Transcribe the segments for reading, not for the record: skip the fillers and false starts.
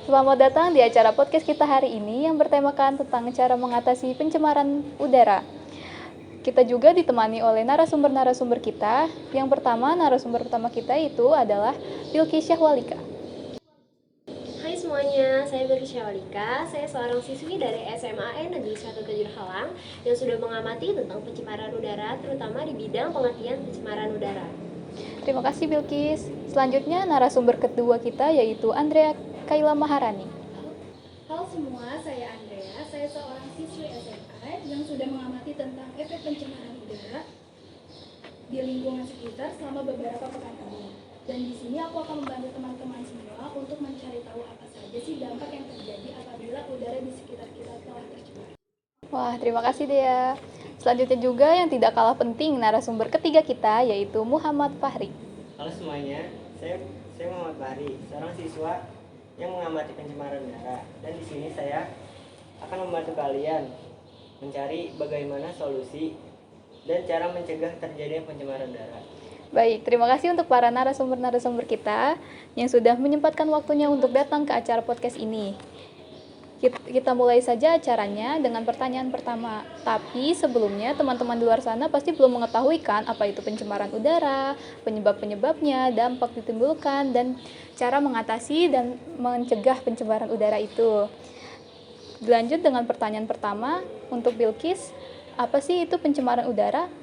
Selamat datang di acara podcast kita hari ini yang bertemakan tentang cara mengatasi pencemaran udara. Kita juga ditemani oleh narasumber-narasumber kita. Yang pertama, narasumber pertama kita itu adalah Bilqis Syahwalika. Hai semuanya, saya Bilqis Syahwalika. Saya seorang siswi dari SMAN Negeri 1 Halang yang sudah mengamati tentang pencemaran udara, terutama di bidang pengertian pencemaran udara. Terima kasih Bilqis. Selanjutnya narasumber kedua kita yaitu Andrea Kaila Maharani. Halo semua, saya Andrea. Saya seorang siswi SMA yang sudah mengamati tentang efek pencemaran udara di lingkungan sekitar selama beberapa pekan ini. Dan di sini aku akan membantu teman-teman semua untuk mencari tahu apa saja sih dampak yang terjadi apabila udara di sekitar kita telah tercemar. Wah, terima kasih Dea. Selanjutnya juga yang tidak kalah penting narasumber ketiga kita yaitu Muhammad Fahri. Halo semuanya, saya Muhammad Fahri, seorang siswa yang mengamati pencemaran udara. Dan di sini saya akan membantu kalian mencari bagaimana solusi dan cara mencegah terjadinya pencemaran udara. Baik, terima kasih untuk para narasumber-narasumber kita yang sudah menyempatkan waktunya untuk datang ke acara podcast ini. Kita mulai saja acaranya dengan pertanyaan pertama. Tapi sebelumnya teman-teman di luar sana pasti belum mengetahui kan apa itu pencemaran udara, penyebab-penyebabnya, dampak ditimbulkan, dan cara mengatasi dan mencegah pencemaran udara itu. Dilanjut dengan pertanyaan pertama untuk Bilqis, apa sih itu pencemaran udara?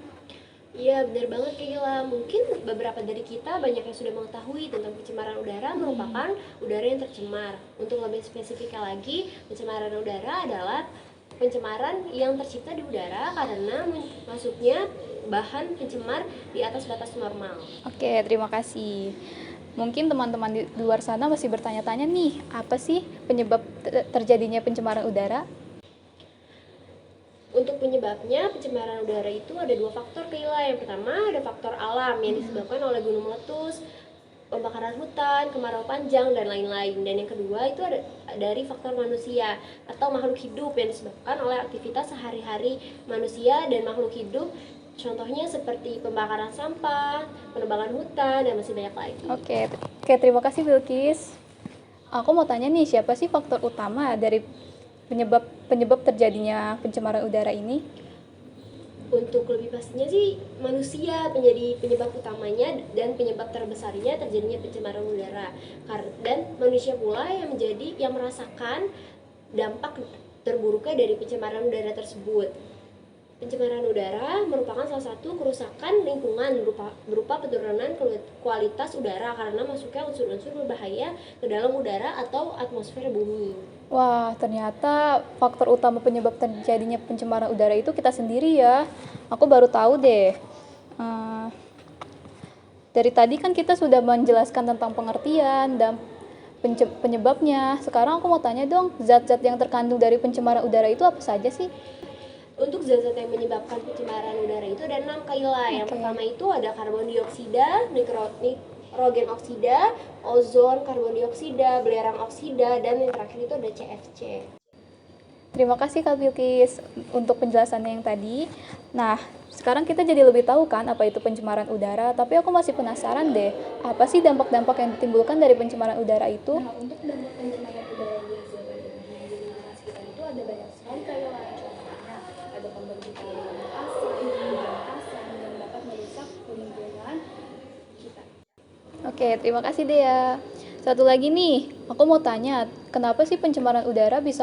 Iya, benar banget Kak Gila. Mungkin beberapa dari kita banyak yang sudah mengetahui tentang pencemaran udara merupakan udara yang tercemar. Untuk lebih spesifiknya lagi, pencemaran udara adalah pencemaran yang tercipta di udara karena masuknya bahan pencemar di atas batas normal. Oke, terima kasih. Mungkin teman-teman di luar sana masih bertanya-tanya nih, apa sih penyebab terjadinya pencemaran udara? Untuk penyebabnya, pencemaran udara itu ada dua faktor Kayla. Yang pertama ada faktor alam yang disebabkan oleh gunung meletus, pembakaran hutan, kemarau panjang, dan lain-lain. Dan yang kedua itu ada dari faktor manusia atau makhluk hidup yang disebabkan oleh aktivitas sehari-hari manusia dan makhluk hidup. Contohnya seperti pembakaran sampah, penebangan hutan, dan masih banyak lagi. Oke, terima kasih Bilqis. Aku mau tanya nih, siapa sih faktor utama dari penyebab terjadinya pencemaran udara ini? Untuk lebih pastinya sih manusia menjadi penyebab utamanya dan penyebab terbesarnya terjadinya pencemaran udara. Dan manusia pula yang merasakan dampak terburuknya dari pencemaran udara tersebut. Pencemaran udara merupakan salah satu kerusakan lingkungan berupa penurunan kualitas udara karena masuknya unsur-unsur berbahaya ke dalam udara atau atmosfer bumi. Wah, ternyata faktor utama penyebab terjadinya pencemaran udara itu kita sendiri ya. Aku baru tahu deh. Dari tadi kan kita sudah menjelaskan tentang pengertian dan penyebabnya. Sekarang aku mau tanya dong, zat-zat yang terkandung dari pencemaran udara itu apa saja sih? Untuk zat-zat yang menyebabkan pencemaran udara itu ada 6 Kayla. Yang pertama itu ada karbon dioksida, nitrogen oksida, ozon, karbon dioksida, belerang oksida, dan yang terakhir itu ada CFC. Terima kasih Kak Bilqis untuk penjelasannya yang tadi. Nah, sekarang kita jadi lebih tahu kan apa itu pencemaran udara, tapi aku masih penasaran deh, apa sih dampak-dampak yang ditimbulkan dari pencemaran udara itu? Nah, untuk dampak pencemaran udara yang disebabkan di lingkungan sekitar itu ada banyak sekali kayak contohnya ada pembentukan asam, yang dapat merusak lingkungan kita. Oke, terima kasih Dea. Satu lagi nih, aku mau tanya, kenapa sih pencemaran udara bisa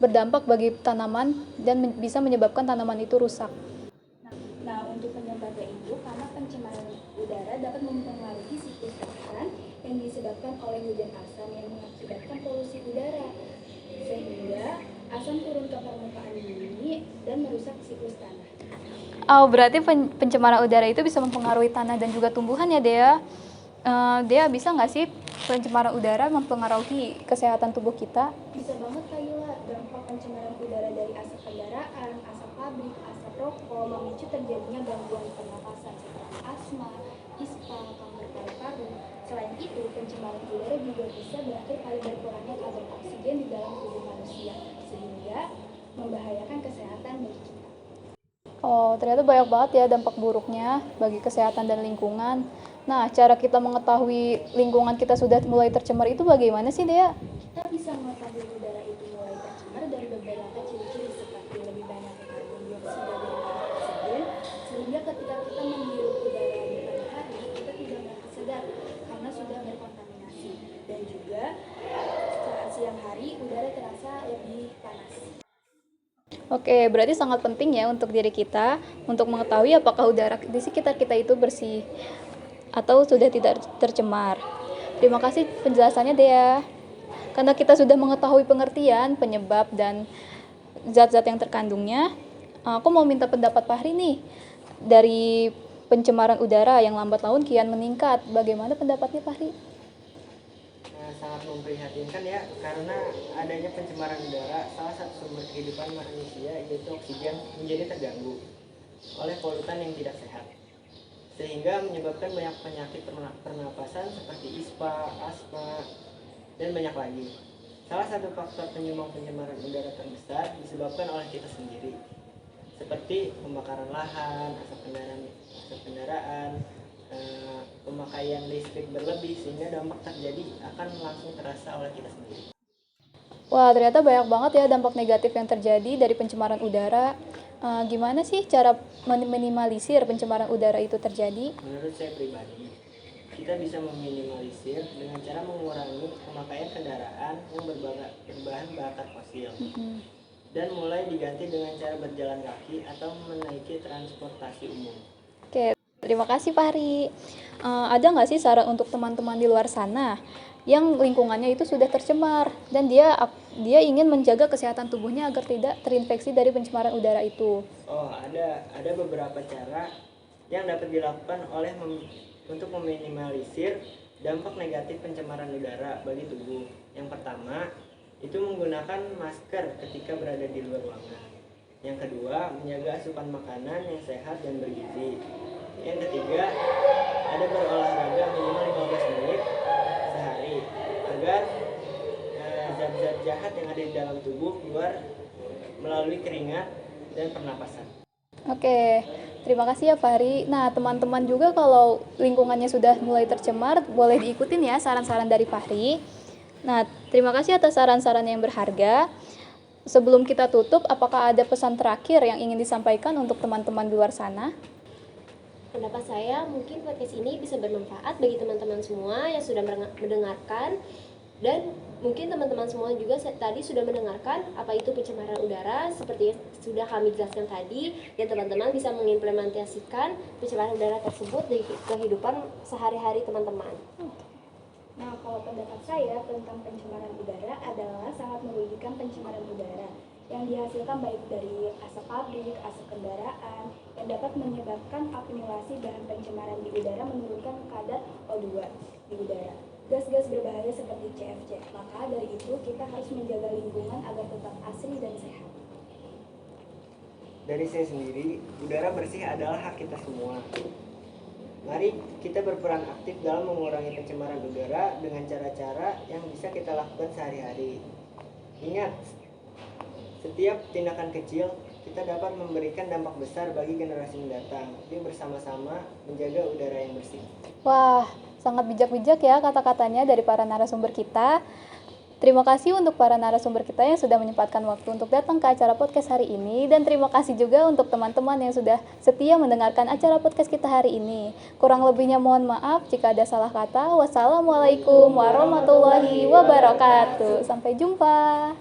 berdampak bagi tanaman dan bisa menyebabkan tanaman itu rusak? Nah, untuk penyebabnya itu karena pencemaran udara dapat mempengaruhi siklus tahan yang disebabkan oleh hujan asam yang mengakibatkan polusi udara, sehingga asam turun ke permukaan bumi dan merusak siklus tanah. Oh, berarti pencemaran udara itu bisa mempengaruhi tanah dan juga tumbuhan ya Dea? Dea, bisa nggak sih pencemaran udara mempengaruhi kesehatan tubuh kita? Bisa banget Kayla, dampak pencemaran udara dari asap kendaraan, asap pabrik, asap rokok memicu terjadinya gangguan pernapasan seperti asma, ispa, kanker paru-paru. Selain itu, pencemaran udara juga bisa berakhir pada berkurangnya kadar oksigen di dalam tubuh manusia, sehingga membahayakan kesehatan bagi kita. Oh, ternyata banyak banget ya dampak buruknya bagi kesehatan dan lingkungan. Nah, cara kita mengetahui lingkungan kita sudah mulai tercemar itu bagaimana sih, Dea? Kita bisa mengetahui udara itu mulai tercemar dari beberapa ciri-ciri seperti lebih banyak karbon dioksida daripada oksigen, sehingga ketika kita menghirup udara di pagi hari, kita tidak merasa segar karena sudah berkontaminasi. Dan juga saat siang hari, udara terasa lebih panas. Oke, berarti sangat penting ya untuk diri kita untuk mengetahui apakah udara di sekitar kita itu bersih atau sudah tidak tercemar. Terima kasih penjelasannya, Dea. Karena kita sudah mengetahui pengertian, penyebab, dan zat-zat yang terkandungnya, aku mau minta pendapat Fahri nih. Dari pencemaran udara yang lambat laun kian meningkat, bagaimana pendapatnya Fahri? Sangat memprihatinkan ya, karena adanya pencemaran udara, salah satu sumber kehidupan manusia yaitu oksigen menjadi terganggu oleh polutan yang tidak sehat, sehingga menyebabkan banyak penyakit pernapasan seperti ispa, asma, dan banyak lagi. Salah satu faktor penyumbang pencemaran udara terbesar disebabkan oleh kita sendiri, seperti pembakaran lahan, asap kendaraan, pemakaian listrik berlebih, sehingga dampak terjadi akan langsung terasa oleh kita sendiri. Wah, ternyata banyak banget ya dampak negatif yang terjadi dari pencemaran udara. Gimana sih cara meminimalisir pencemaran udara itu terjadi? Menurut saya pribadi, kita bisa meminimalisir dengan cara mengurangi pemakaian kendaraan yang berbahan bakar fosil, dan mulai diganti dengan cara berjalan kaki atau menaiki transportasi umum. Oke, terima kasih Fahri. Ada nggak sih saran untuk teman-teman di luar sana yang lingkungannya itu sudah tercemar dan dia ingin menjaga kesehatan tubuhnya agar tidak terinfeksi dari pencemaran udara itu? Oh, ada beberapa cara yang dapat dilakukan untuk meminimalisir dampak negatif pencemaran udara bagi tubuh. Yang pertama, itu menggunakan masker ketika berada di luar ruangan. Yang kedua, menjaga asupan makanan yang sehat dan bergizi. Yang ketiga, ada berolahraga minimal 15 menit sehari agar zat-zat jahat yang ada di dalam tubuh keluar melalui keringat dan pernapasan. Oke, terima kasih ya Fahri. Nah, teman-teman juga kalau lingkungannya sudah mulai tercemar, boleh diikutin ya saran-saran dari Fahri. Nah, terima kasih atas saran-saran yang berharga. Sebelum kita tutup, apakah ada pesan terakhir yang ingin disampaikan untuk teman-teman di luar sana? Pendapat saya, mungkin podcast ini bisa bermanfaat bagi teman-teman semua yang sudah mendengarkan, dan mungkin teman-teman semua juga tadi sudah mendengarkan apa itu pencemaran udara seperti yang sudah kami jelaskan tadi, dan teman-teman bisa mengimplementasikan pencemaran udara tersebut di kehidupan sehari-hari teman-teman. Nah, kalau pendapat saya tentang pencemaran udara adalah sangat merugikan pencemaran udara yang dihasilkan baik dari asap pabrik, asap kendaraan, yang dapat menyebabkan akumulasi bahan pencemaran di udara menurunkan kadar O2 di udara. Gas-gas berbahaya seperti CFC. Maka dari itu kita harus menjaga lingkungan agar tetap asri dan sehat. Dari saya sendiri, udara bersih adalah hak kita semua. Mari kita berperan aktif dalam mengurangi pencemaran udara dengan cara-cara yang bisa kita lakukan sehari-hari. Ingat, setiap tindakan kecil kita dapat memberikan dampak besar bagi generasi mendatang. Yuk bersama-sama menjaga udara yang bersih. Wah, sangat bijak-bijak ya kata-katanya dari para narasumber kita. Terima kasih untuk para narasumber kita yang sudah menyempatkan waktu untuk datang ke acara podcast hari ini. Dan terima kasih juga untuk teman-teman yang sudah setia mendengarkan acara podcast kita hari ini. Kurang lebihnya mohon maaf jika ada salah kata. Wassalamualaikum warahmatullahi wabarakatuh. Sampai jumpa.